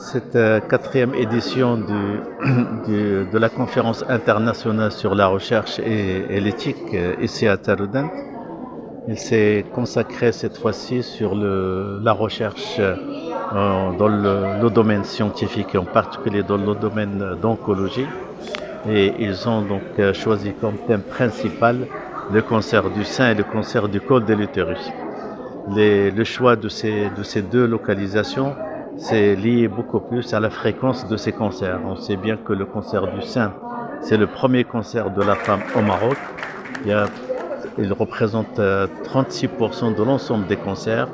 Cette quatrième édition de la conférence internationale sur la recherche et l'éthique ici à Taroudant, il s'est consacré cette fois-ci sur la recherche dans le domaine scientifique et en particulier dans le domaine d'oncologie. Et ils ont donc choisi comme thème principal le cancer du sein et le cancer du col de l'utérus. Le choix de ces deux localisations, c'est lié beaucoup plus à la fréquence de ces cancers. On sait bien que le cancer du sein, c'est le premier cancer de la femme au Maroc. Il représente 36% de l'ensemble des cancers.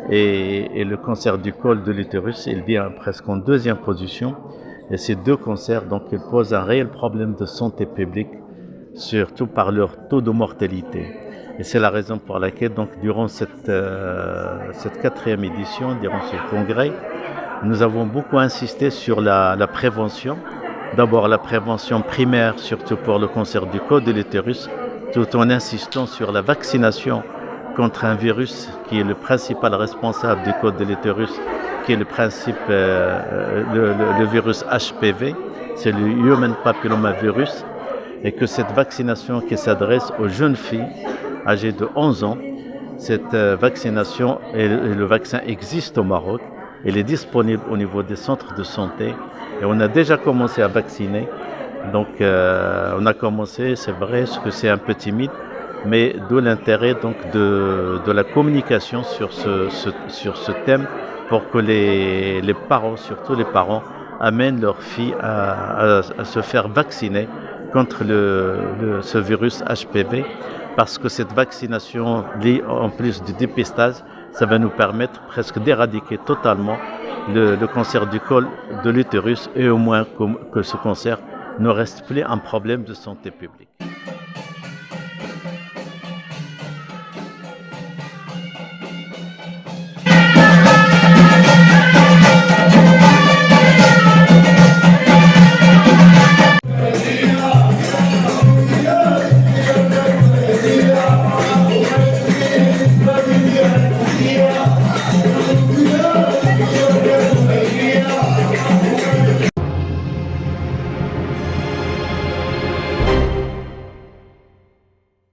Et le cancer du col de l'utérus, il vient presque en deuxième position. Et ces deux cancers, donc, ils posent un réel problème de santé publique, surtout par leur taux de mortalité. Et c'est la raison pour laquelle, donc, durant cette quatrième édition, durant ce congrès, nous avons beaucoup insisté sur la prévention. D'abord, la prévention primaire, surtout pour le cancer du col de l'utérus, tout en insistant sur la vaccination contre un virus qui est le principal responsable du col de l'utérus, qui est le virus HPV, c'est le Human Papillomavirus, et que cette vaccination qui s'adresse aux jeunes filles âgées de 11 ans, cette vaccination, et le vaccin existe au Maroc, il est disponible au niveau des centres de santé, et on a déjà commencé à vacciner. Donc on a commencé, c'est vrai que c'est un peu timide, mais d'où l'intérêt donc de la communication sur ce thème pour que les parents, surtout les parents, amènent leurs filles à se faire vacciner contre ce virus HPV, parce que cette vaccination, en plus du dépistage, ça va nous permettre presque d'éradiquer totalement le cancer du col de l'utérus, et au moins que ce cancer ne reste plus un problème de santé publique.